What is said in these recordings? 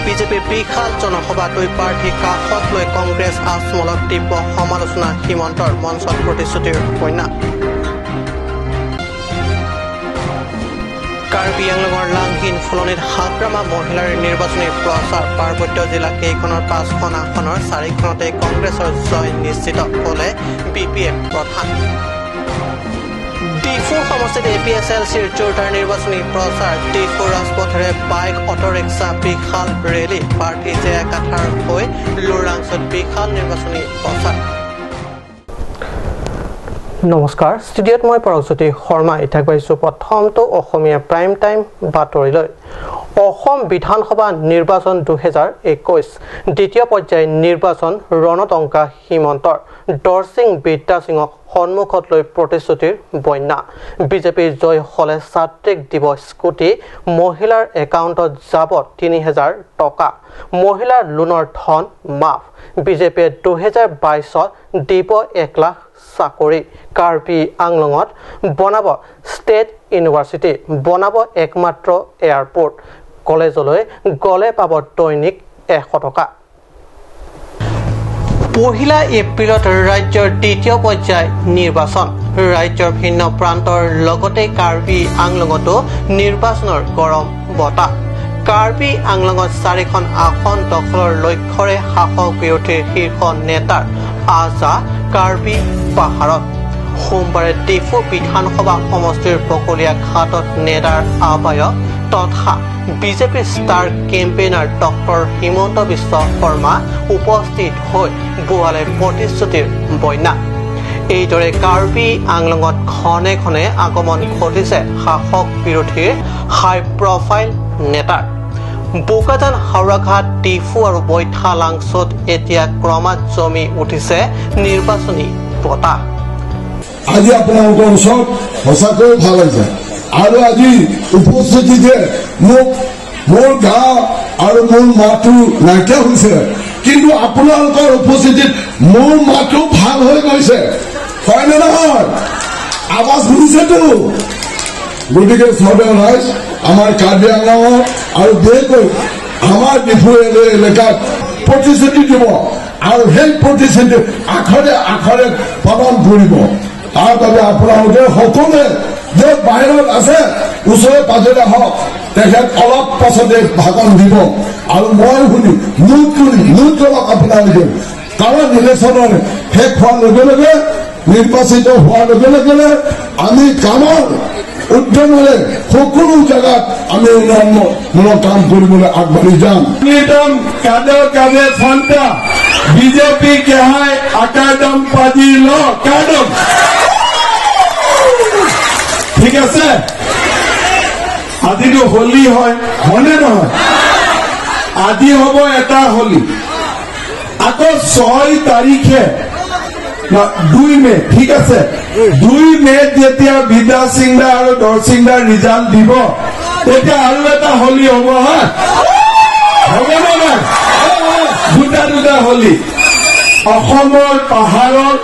বিজেপিৰ বিশাল জনসভাত প্ৰাৰ্থী কাষত লৈ কংগ্ৰেছ আসমলত তীব্ৰ সমালোচনা হিমন্তৰ মঞ্চত প্ৰতিশ্ৰুতিৰ কন্যা কাৰ্বি আংলঙৰ লাংহিন ফুলনিত হাগ্ৰামা মহিলাৰ নিৰ্বাচনী প্ৰচাৰ পাৰ্বত্য জিলা কেইখনৰ 5খন আসনৰ 4খনতে কংগ্ৰেছৰ জয় নিশ্চিত হলে বিপিএফ প্ৰধান ডিফু সমষ্টিত এপিএছএলচিৰ জোৰদাৰ নিৰ্বাচনী প্ৰচাৰ ডিফু ৰাজপথেৰে বাইক অটোৰিক্সা বিশাল ৰেলী প্ৰাৰ্থী জয়া কাঠাৰ হৈ লুৰাংচত বিশাল নিৰ্বাচনী প্ৰচাৰ নমস্কাৰ ষ্টুডিঅ'ত মই পৰজ্যোতি শৰ্মা ইঠাক পাইছোঁ প্ৰথমটো অসমীয়া প্ৰাইম টাইম বাতৰিলৈ অসম বিধানসভা নিৰ্বাচন 2021 দ্বিতীয় পৰ্যায় নিৰ্বাচন ৰণতংকা হিমন্তৰ দৰসিং বিদ্যা সিঙক সন্মুখত লৈ প্ৰতিশ্ৰুতিৰ বন্যা বিজেপিৰ জয় হলে ছাত্ৰীক দিব স্কুটি মহিলাৰ একাউণ্টত যাব 3000 টকা মহিলাৰ লোনৰ ধন মাফ বিজেপিয়ে 2022ত দিব 1 লাখ চাকৰি কাৰ্বি আংলঙত বনাব ষ্টেট ইউনিভাৰ্চিটি বনাব একমাত্ৰ এয়াৰপোৰ্ট কলেজলৈ গলে পাব দৈনিক 100 টকা পহিলা এপ্ৰিলত ৰাজ্যৰ দ্বিতীয় পৰ্যায় নিৰ্বাচন ৰাজ্যৰ ভিন্ন প্ৰান্তৰ লগতে কাৰ্বি আংলঙতো নিৰ্বাচনৰ গৰম বতাহ কাৰ্বি আংলঙত 4খন আসন দখলৰ লক্ষ্যৰে শাসক বিৰোধীৰ শীৰ্ষ নেতাৰ আজা কাৰ্বি পাহাৰত সোমবাৰে ডিফু বিধানসভা সমষ্টিৰ বকলীয়া ঘাটত নেতাৰ আহ্বায়ক তথা বিজেপিৰ star campaigner doctor Himanta Biswa Sarma উপস্থিত হৈ বুৱালে প্ৰতিশ্ৰুতিৰ বন্যা এইদৰে কাৰ্বি আংলঙত ঘনে ঘনে আগমন ঘটিছে শাসক বিৰোধীৰ হাই প্ৰফাইল নেতাৰ বোকাজান হাওৰাঘাট ডিফু আৰু বৈঠালাংচত এতিয়া ক্ৰমাৎ জমি উঠিছে নিৰ্বাচনী বতাহ আজি আপোনালোকৰ ওচৰত সঁচাকৈ ভাল হৈছে আৰু আজি উপস্থিতিতে মোৰ গাঁও আৰু মোৰ মাতো নাইকিয়া হৈছে কিন্তু আপোনালোকৰ উপস্থিতিত মোৰ মাতো ভাল হৈ গৈছে হয়নে নহয় আৱাজ শুনিছেতো গতিকে চবেই ৰাইজ আমাৰ কাৰ্বি আংলঙত আৰু বিশেষকৈ আমাৰ ডিফু এলেকাত প্ৰতিশ্ৰুতি দিব আৰু সেই প্ৰতিশ্ৰুতি আখৰে পালন কৰিব তাৰ বাবে আপোনালোকে সকলোৱে যে বাহিৰত আছে ওচৰে পাজৰে হওক তেখেত অলপ পাছতে ভাষণ দিব আৰু মই শুনি নোট কৰক আপোনালোকে কাৰণ ইলেকশ্যনৰ শেষ হোৱাৰ লগে লগে নিৰ্বাচিত হোৱাৰ লগে লগে আমি কামৰ উদ্যমেৰে সকলো জেগাত আমি উন্নয়নমূলক কাম কৰিবলৈ আগবাঢ়ি যাম কাদৰ কাদে ফন্টা বিজেপি কেহাই আকাদম পাজি ল কাদম ঠিক আছে আজিতো হোলী হয় হয়নে নহয় আজি হ'ব এটা হোলী আকৌ 6 তাৰিখে 2 মে ঠিক আছে 2 মে যেতিয়া বিদ্যা সিংদা আৰু দৰসিংদাৰ ৰিজাল্ট দিব তেতিয়া আৰু এটা হোলী হ'ব হা হ'ব না দুটা হোলী অসমৰ পাহাৰৰ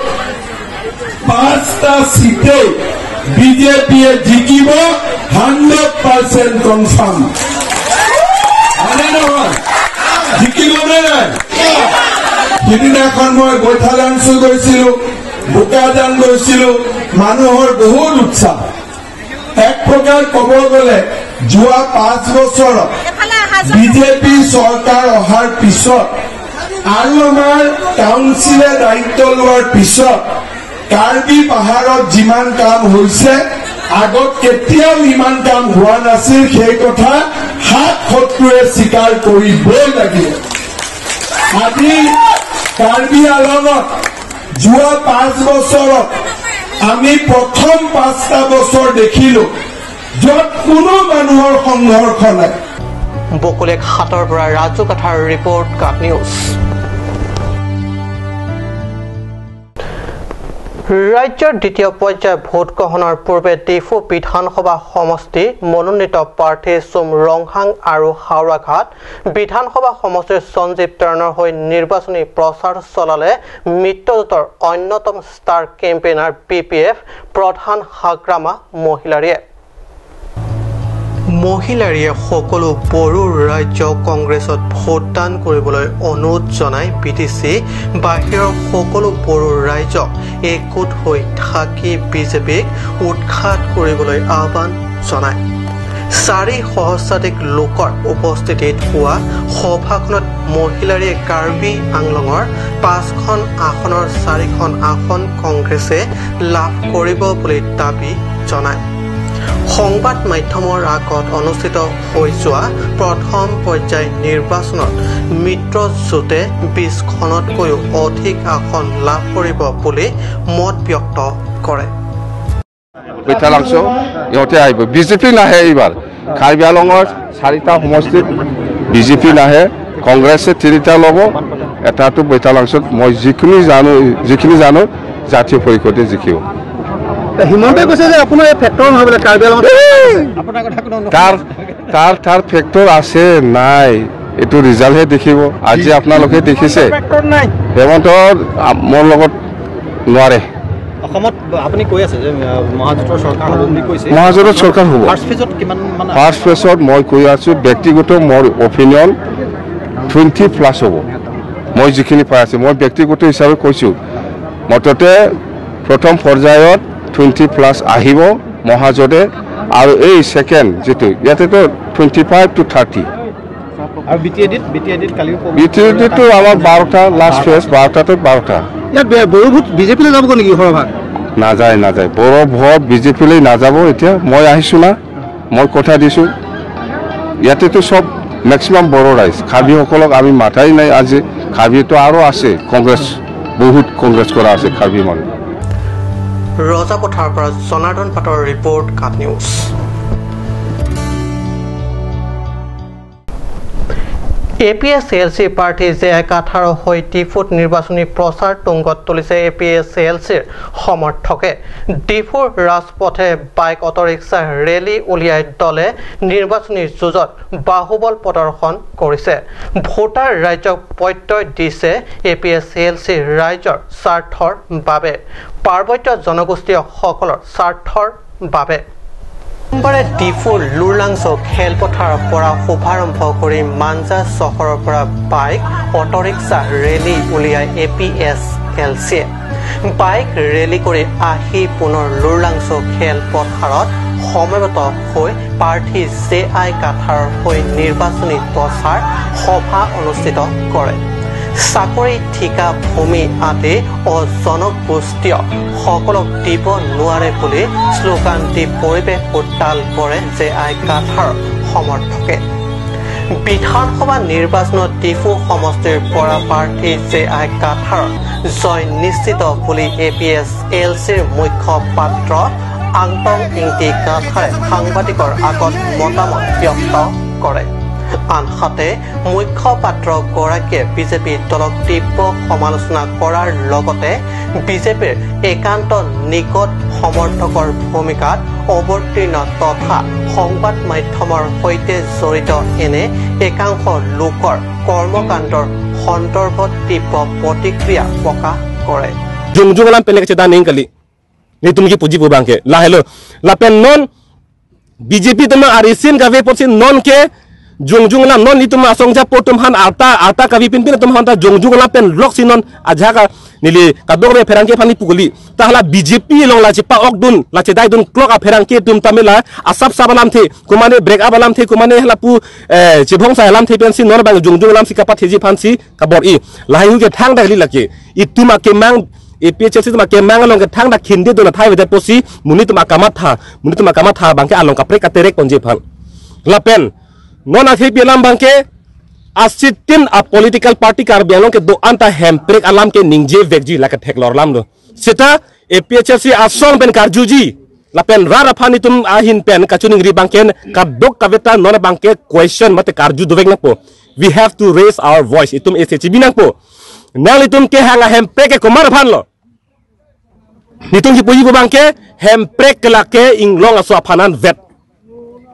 5টা সিটে বিজেপিয়ে জিকিব 100% কনফাৰ্ম হয়নে নহয় জিকিব নে নাই সিদিনাখন মই বৈঠালাংচু গৈছিলো বোকাজান গৈছিলো মানুহৰ বহুত উৎসাহ এক প্ৰকাৰ ক'ব গ'লে যোৱা 5 বছৰত বিজেপি চৰকাৰ অহাৰ পিছত আৰু আমাৰ কাউন্সিলে দায়িত্ব লোৱাৰ পিছত কাৰ্বি পাহাৰত যিমান কাম হৈছে আগত কেতিয়াও ইমান কাম হোৱা নাছিল সেই কথা হাত শত্ৰুৱে স্বীকাৰ কৰিবই লাগিব আজি কাৰ্বি আংলঙত যোৱা 5 বছৰত আমি প্ৰথম 5টা বছৰ দেখিলো য'ত কোনো মানুহৰ সংঘৰ্ষ নাই বকলীয়া ঘাটৰ পৰা ৰাজু কাঠাৰ ৰিপৰ্ট কাট নিউজ ৰাজ্যৰ দ্বিতীয় পৰ্যায়ৰ ভোট গ্ৰহণৰ পূৰ্বে ডিফু বিধানসভা সমষ্টি মনোনীত প্ৰাৰ্থী চুম ৰংহাং আৰু হাওৰাঘাট বিধানসভা সমষ্টিৰ সঞ্জীৱ তৰণৰ হৈ নিৰ্বাচনী প্ৰচাৰ চলালে মিত্ৰজোঁটৰ অন্যতম ষ্টাৰ কেম্পেইনাৰ বিপিএফ প্ৰধান হাগ্ৰামা মহিলাৰীয়ে মহিলাৰীয়ে সকলো বড়ো ৰাজ্য কংগ্ৰেছত ভোটদান কৰিবলৈ অনুৰোধ জনাই বিটিচি বাহিৰৰ সকলো বড়ো ৰাজ্যক একগোট হৈ থাকি বিজেপিক উৎখাত কৰিবলৈ আহ্বান জনায় 4 সহস্ৰাধিক লোকৰ উপস্থিতিত হোৱা সভাখনত মহিলাৰীয়ে কাৰ্বি আংলঙৰ 5খন আসনৰ 4খন আসন কংগ্ৰেছে লাভ কৰিব বুলি দাবী জনায় সংবাদ মাধ্যমৰ আগত অনুষ্ঠিত হৈ যোৱা প্ৰথম পৰ্যায় নিৰ্বাচনত মিত্ৰজোঁটে 20খনতকৈও অধিক আসন লাভ কৰিব বুলি মত ব্যক্ত কৰে বৈঠালাংশ ইহঁতে আহিব বিজেপি নাহে এইবাৰ কাৰ্বি আংলঙৰ 4টা সমষ্টিত বিজেপি নাহে কংগ্ৰেছে 3টা ল'ব এটাটো বৈঠালাংশত মই যিখিনি জানো জাতীয় পৰিষদে জিকিব হিমন্তে কৈছে যে আপোনাৰ ফেক্টৰ নহয় বোলে কাৰ্বি আংলঙত তাৰ ফেক্টৰ আছে নাই এইটো ৰিজাল্টহে দেখিব আজি আপোনালোকে দেখিছে হেমন্তৰ মোৰ লগত নোৱাৰে অসমত আপুনি কৈ আছে যে মহাজোঁটৰ চৰকাৰ হ'ব বুলি কৈছে মহাজোঁটৰ চৰকাৰ হ'ব ফাৰ্ষ্ট ফেজত কিমান মানে ফাৰ্ষ্ট ফেজত মই কৈ আছো ব্যক্তিগত মোৰ অপিনিয়ন 20+ হ'ব মই যিখিনি পাই আছো মই ব্যক্তিগত হিচাপে কৈছো মততে প্ৰথম পৰ্যায়ত 20+ আহিব মহাজোঁটে আৰু এই সেকেন্ড যেটো ইয়াতেতো 25 to 30 আৰু বিটিএডিত কালিও বিটিএডিটো আমাৰ 12টা লাষ্ট ফেজ 12টাটো 12টা ইয়াত বড়ো ভোট বিজেপিলৈ যাব নেকি সৰভাগ নাযায় বড়ো ভোট বিজেপিলৈ নাযাব এতিয়া মই আহিছো না মই কথা দিছো ইয়াতেতো সব ম্যাক্সিমাম বড়ো ৰাইজ খাবীসকলক আমি মাথাই নাই আজি খাবীটো আৰু আছে কংগ্ৰেছ বহুত কংগ্ৰেছ কৰা আছে খাবী মানুহ ৰজাপথাৰৰ পৰা জনাৰ্দন পাটৰ ৰিপৰ্ট কাট নিউজ APSLC প্ৰাৰ্থী জে18 হৈ ডিফুত নিৰ্বাচনী প্ৰচাৰ তুংগত তুলিছে APSLCৰ সমৰ্থকে ডিফুৰ ৰাজপথে বাইক অটোৰিক্সা ৰেলী উলিয়াই দলে নিৰ্বাচনী যুঁজত বাহুবল প্ৰদৰ্শন কৰিছে ভোটাৰ ৰাজ্যক প্ৰত্যয় দিছে APSLC ৰাজ্যৰ স্বাৰ্থৰ বাবে পাৰ্বত্য জনগোষ্ঠীসকলৰ স্বাৰ্থৰ বাবে সোমবাৰে ডিফুৰ লুৰলাংছ খেলপথাৰৰ পৰা শুভাৰম্ভ কৰি মাঞ্জা চহৰৰ পৰা বাইক অটোৰিক্সা ৰেলী উলিয়াই APSLC বাইক ৰেলী কৰি আহি পুনৰ লুৰলাংছ খেলপথাৰত সমবেত হৈ প্ৰাৰ্থী জে18 হৈ নিৰ্বাচনী প্ৰচাৰ সভা অনুষ্ঠিত কৰে চাকৰি ঠিকা ভূমি আদি অজনগোষ্ঠীয় সকলক দিব নোৱাৰে বুলি শ্লোগান দি পৰিৱেশ উত্তাল কৰে জে18 সমৰ্থকে বিধানসভা নিৰ্বাচনত ডিফু সমষ্টিৰ পৰা প্ৰাৰ্থী জে18 জয় নিশ্চিত বুলি APSLCৰ মুখ্যপাত্ৰ আংটং ইংটি কাথাৰে সাংবাদিকৰ আগত মতামত ব্যক্ত কৰে আনহাতে মুখ্যপাত্ৰগৰাকীয়ে বিজেপি দলক তীব্ৰ সমালোচনা কৰাৰ লগতে বিজেপিৰ একান্ত নিকট সমৰ্থকৰ ভূমিকাত অৱতীৰ্ণ তথা সংবাদ মাধ্যমৰ সৈতে জড়িত এনে একাংশ লোকৰ কৰ্মকাণ্ডৰ সন্দৰ্ভত তীব্ৰ প্ৰতিক্ৰিয়া প্ৰকাশ কৰে জুংজুগলাম পেলেকে দানিং কালি ni tumki puji pu bangke lahelo lapen non BJP tama arisin gawe porsin non ke jungjunglam non ni tuma songja potum han arta kavi pimpin tum han ta jungjunglam pen lok sinon aja ka nili kadore ferangke phani puguli tahla BJP long la chipa okdun la chedai dun clock a ferangke tum tamila asap sabalam the kumane break abalam the kumane hla pu chibong sa lam the pensi non bang jungjunglam sikapa theji phansi kabor i lahiu ke thang dali lake ituma ke mang APSLC tuma ke mang long ke thang da khinde dona thai wede posi muni tuma kamat tha bangke along kapre katerek konje phan lapen non athi pelam bangke asitin a political party kar bialong ke do anta hemprek alam ke ningje vegji la ke thek lor lam do seta APSLC asong ben karjuji lapen rara phani tum ahin pen kachuning ri bangken kadok kaveta non bangke question mate karju dovek na po we have to raise our voice itum SHB nang po nali tum ke hanga hemprek ke komar phan lo nitung ki puji bangke hemprek la ke inglong aso phanan vet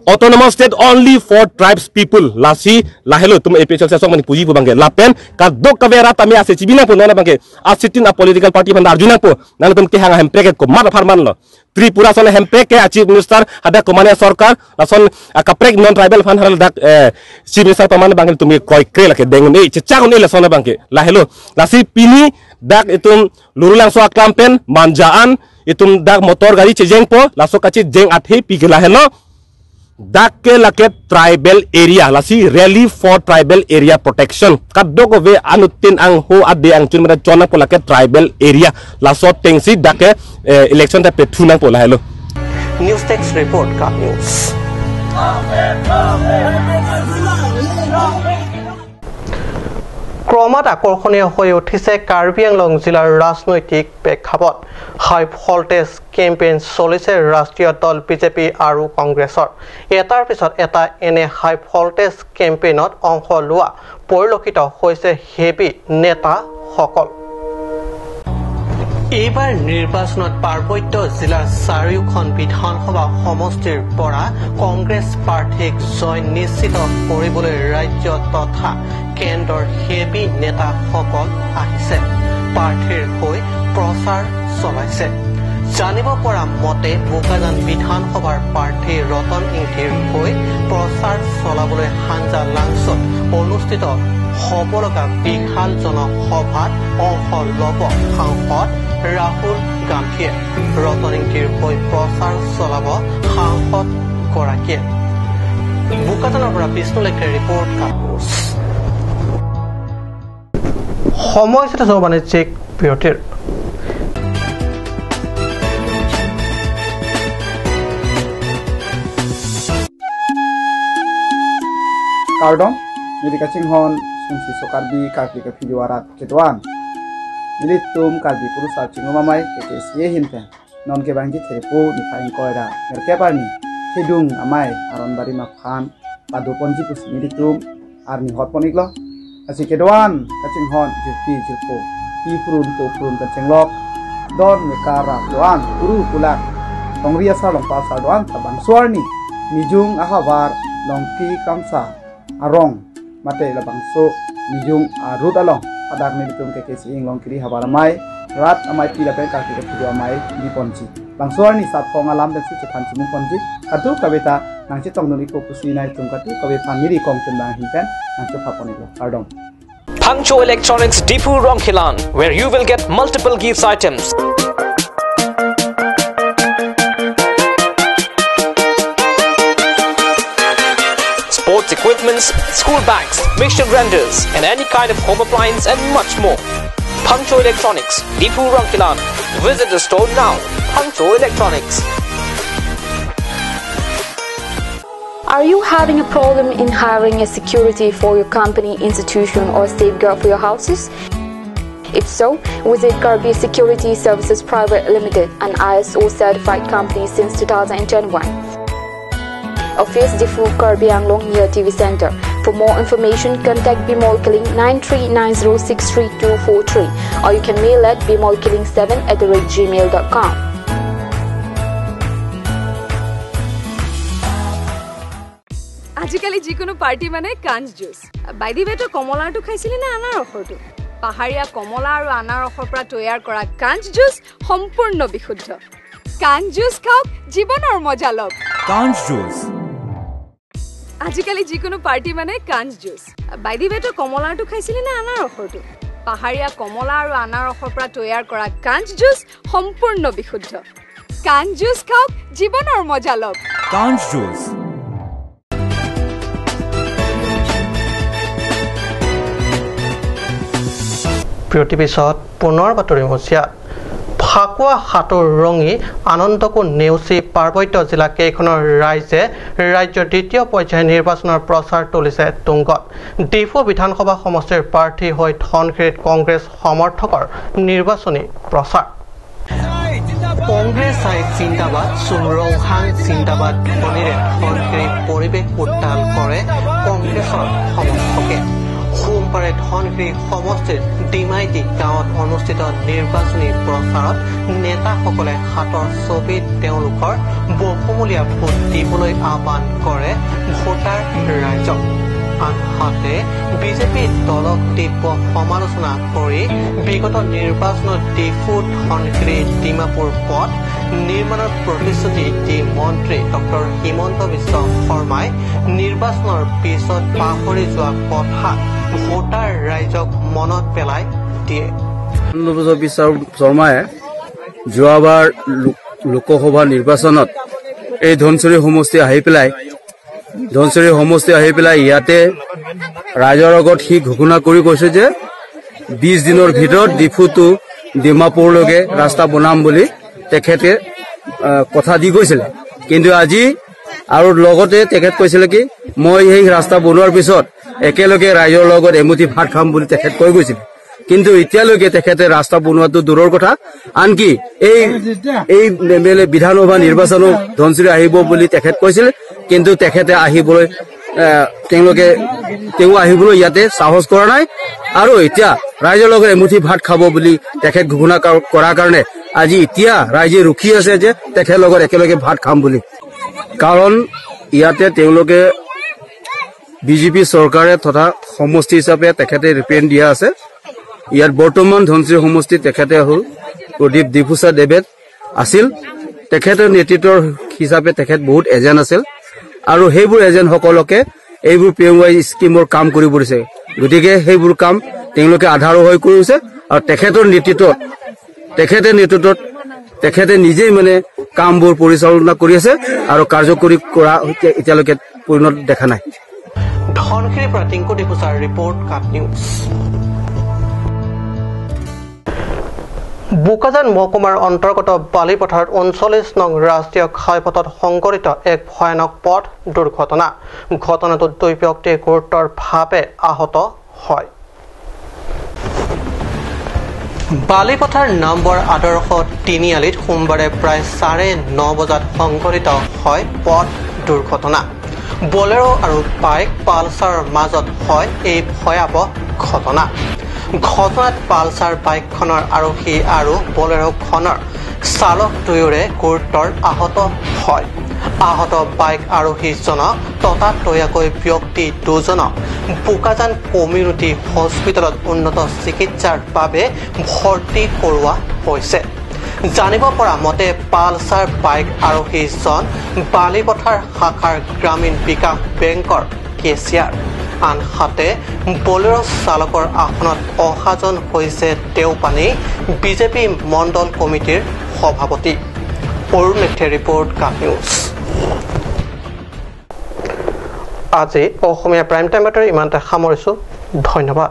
autonomous state only for tribes people lasi lahelo tum episode sesong mani puji po bangke lapen kadok kavera tami ase cibina po nona bangke asitin a political party pan arjuna po nang tum ki hanga hempeke ko mar farman lo Tripura son hempeke a chief minister ada komania sarkar lason kaprek non tribal fan haral dak chief minister paman bangke tumi koi kre lake dengun e cecang ne lasona bangke lahelo lasi pini dak itum lurulang so aklampen manjaan itum dak motor gari cejeng po laso kachi jeng athe pi lahelo Dakke lake tribal area lasi rally for tribal area protection kadoko ve anutin ang ho ade ang chun mera chona ko lake tribal area laso tengsi dakke election ta petuna ko lahelo news text report ka news ক্ৰমাৎ আকৰ্ষণীয় হৈ উঠিছে কাৰ্বি আংলং জিলাৰ ৰাজনৈতিক প্ৰেক্ষাপট হাই voltage campaign চলিছে ৰাষ্ট্ৰীয় দল BJP আৰু কংগ্ৰেছৰ এটাৰ পিছত এটা এনে হাই ভল্টেজ কেম্পেইনত অংশ লোৱা পৰিলক্ষিত হৈছে হেভি নেতাসকল এইবাৰ নিৰ্বাচনত পাৰ্বত্য জিলাৰ চাৰিওখন বিধানসভা সমষ্টিৰ পৰা কংগ্ৰেছ প্ৰাৰ্থীক জয় নিশ্চিত কৰিবলৈ ৰাজ্য তথা কেন্দ্ৰৰ হেভি নেতাসকল আহিছে প্ৰাৰ্থীৰ হৈ প্ৰচাৰ চলাইছে জানিব পৰা মতে বোকাজান বিধানসভাৰ প্ৰাৰ্থী ৰতন ইংতিৰ হৈ প্ৰচাৰ চলাবলৈ হাঞ্জা লাংচত অনুষ্ঠিত হ'ব লগা বিশাল জনসভাত অংশ ল'ব সাংসদ ৰাহুল গান্ধীয়ে ৰতন ইংতিৰ হৈ প্ৰচাৰ চলাব সাংসদ গৰাকীয়ে বোকাজানৰ পৰা বিষ্ণু লেখাৰ ৰিপৰ্ট কাপোৰ সময় হৈছে বাণিজ্যিক বিৰতিৰ Kardom, jadi kacing hon, sungsi sokarbi karbi ke video arat ketuan. Milit tum karbi kurus acing mamai ke sie hinten. Non ke bangji telepo di kain koida. Merkepa ni hidung amai aron bari mafan padu ponji pus milit tum arni hot ponik lo. Asi ketuan kacing hon jirpi jirpo. Purun kacing lok. Don mekara doan uru kulak. Tongria sa long pasal doan tabang suarni. Mijung ahawar longki kamsa. Arong mate labang so nijung arut along adak ni bitum keke siing long kiri habaramai rat amai pila pe kaki ke video amai di ponci bangsuar ni sat kong alam dan si cepan cimu ponci katu kabeta nang citong nuri ko pusi nai tum katu kabe paniri kong cendang hinten nang cepa ponilo pardon Pangcho Electronics Difu Ronkilan where you will get multiple gifts items sports equipments, school bags, mixture grinders, and any kind of home appliance and much more. Pangcho Electronics, Dipu Ronkilan. Visit the store now. Pangcho Electronics. Are you having a problem in hiring a security for your company, institution, or safeguard for your houses? If so, visit Karbi Security Services Private Limited, an ISO certified company since 2021. Office Difu Karbi Anglong near TV Center. For more information, contact bmolkiling 9390632243 or you can mail at bmolkiling7@gmail.com. আজিকালি যিকোনো party মানে কাঞ্জ juice বাইদি বেটো কমলাটো খাইছিলি না আনাৰ ৰসটো পাহাৰীয়া কমলা আৰু আনাৰ ৰসৰ পৰা তৈয়াৰ কৰা কাঞ্জ জুচ সম্পূৰ্ণ বিশুদ্ধ কাঞ্জ জুচ খাওক জীৱনৰ মজা লওক কাঞ্জ জুচ আজিকালি যিকোনো পাৰ্টি মানে কাঞ্জ জুচ বাইদি বেটো কমলাটো খাইছিলি না আনাৰ ৰসটো পাহাৰীয়া কমলা আৰু আনাৰ ৰসৰ পৰা তৈয়াৰ কৰা কাঞ্জ জুচ সম্পূৰ্ণ বিশুদ্ধ কাঞ্জ জুচ খাওক জীৱনৰ মজা লওক কাঞ্জ জুচ প্ৰতিপিছত পুনৰ বাতৰি মচিয়া ফাকুৱা হাতৰ ৰঙি আনন্দকো নেউচি পাৰ্বত্য জিলা কেইখনৰ ৰাইজে ৰাজ্যৰ দ্বিতীয় পৰ্যায়ৰ নিৰ্বাচনৰ প্ৰচাৰ তুলিছে তুংগত ডিফু বিধানসভা সমষ্টিৰ প্ৰাৰ্থী হৈ ধনখিৰিত কংগ্ৰেছ সমৰ্থকৰ নিৰ্বাচনী প্ৰচাৰ কংগ্ৰেছ আই জিন্দাবাদ চুমৰৌহাং জিন্দাবাদ ধ্বনিৰে ধনখিৰিত পৰিৱেশ উত্তাল কৰে কংগ্ৰেছৰ সমৰ্থকে সোমবাৰে ধনশিৰি সমষ্টিৰ ডিমাইটি গাঁৱত অনুষ্ঠিত নিৰ্বাচনী প্ৰচাৰত নেতাসকলে হাতৰ ছবিত তেওঁলোকৰ বহুমূলীয়া ভোট দিবলৈ আহ্বান কৰে ভোটাৰ ৰাইজক। আনহাতে বিজেপি দলক তীব্ৰ সমালোচনা কৰি বিগত নিৰ্বাচনত ডিফু ধনশিৰি ডিমাপুৰ পথ নিৰ্মাণৰ প্ৰতিশ্ৰুতি দি মন্ত্ৰী ডক্টৰ হিমন্ত বিশ্ব শৰ্মাই নিৰ্বাচনৰ পিছত পাহৰি যোৱা কথা ভোটাৰ ৰাইজক মনত পেলাই দিয়ে। বিশ্ব শৰ্মাই যোৱাবাৰ লোকসভা নিৰ্বাচনত এই ধনশিৰি সমষ্টি আহি পেলাই ইয়াতে ৰাইজৰ আগত সি ঘোষণা কৰি কৈছে যে 20 দিনৰ ভিতৰত ডিফুটো ডিমাপুৰলৈকে ৰাস্তা বনাম বুলি তেখেতে কথা দি গৈছিলে। কিন্তু আজি আৰু লগতে তেখেত কৈছিলে কি মই এই ৰাস্তা বনোৱাৰ পিছত একেলগে ৰাইজৰ লগত এমুঠি ভাত খাম বুলি তেখেত কৈ গৈছিল। কিন্তু এতিয়ালৈকে তেখেতে ৰাস্তা বনোৱাটো দূৰৰ কথা, আনকি এই বিধানসভা নিৰ্বাচনো ধনশিৰি আহিব বুলি তেখেত কৈছিল। কিন্তু তেখেতে আহিবলৈ আহিবলৈ ইয়াতে সাহস কৰা নাই আৰু এতিয়া ৰাইজৰ লগত এমুঠি ভাত খাব বুলি তেখেত ঘোষণা কৰাৰ কাৰণে আজি এতিয়া ৰাইজে ৰখি আছে যে তেখেতৰ লগত একেলগে ভাত খাম বুলি। কাৰণ ইয়াতে তেওঁলোকে বিজেপি চৰকাৰে তথা সমষ্টি হিচাপে তেখেতে ৰিপ্ৰেজেণ্ট দিয়া আছে। ইয়াত বৰ্তমান ধনশিৰি সমষ্টি তেখেতে হ'ল প্ৰদীপ ডিফুচা দেৱেদ আছিল। তেখেতৰ নেতৃত্বৰ হিচাপে তেখেত বহুত এজেণ্ট আছিল আৰু সেইবোৰ এজেণ্টসকলকে এইবোৰ PMY স্কিমৰ কাম কৰিব দিছে। গতিকে সেইবোৰ কাম তেওঁলোকে আধাৰো হৈ কৰিছে আৰু তেখেতৰ নেতৃত্বত তেখেতে নিজেই মানে কামবোৰ পৰিচালনা কৰি আছে আৰু কাৰ্যকৰী কৰা এতিয়ালৈকে পৰিণত দেখা নাই। ধনশিৰিৰ পৰা টিংকু ডিফুচাৰ ৰিপৰ্ট কাট নিউজ। বোকাজান মহকুমাৰ অন্তৰ্গত বালিপথাৰত 39 নং ৰাষ্ট্ৰীয় ঘাইপথত সংঘটিত এক ভয়ানক পথ দুৰ্ঘটনা। ঘটনাটোত 2 ব্যক্তি গুৰুতৰভাৱে আহত হয়। বালিপথাৰ নম্বৰ আদৰ্শ তিনিআলিত সোমবাৰে প্ৰায় 9:30 বজাত সংঘটিত হয় পথ দুৰ্ঘটনা। বলেৰো আৰু বাইক পালচাৰৰ মাজত হয় এই ভয়াৱহ ঘটনা। ঘটনাত পালচাৰ বাইকখনৰ আৰোহী আৰু বলেৰোখনৰ চালক দুয়োৰে গুৰুতৰ আহত হয়। আহত বাইক আৰোহীজনক ততাতৈয়াকৈ ব্যক্তি দুজনক বোকাজান কমিউনিটি হস্পিটেলত উন্নত চিকিৎসাৰ বাবে ভৰ্তি কৰোৱা হৈছে। জানিব পৰা মতে পালচাৰ বাইক আৰোহীজন বালিপথাৰ শাখাৰ গ্ৰামীণ বিকাশ বেংকৰ কেচিয়াৰ। আনহাতে বলেৰো চালকৰ আসনত অহাজন হৈছে দেওপানী বিজেপি মণ্ডল কমিটিৰ সভাপতি। অৰুণ মেথিৰ ৰিপৰ্ট কাট নিউজ। আজি অসমীয়া প্ৰাইম টাইম বাতৰি ইমানতে সামৰিছো। ধন্যবাদ।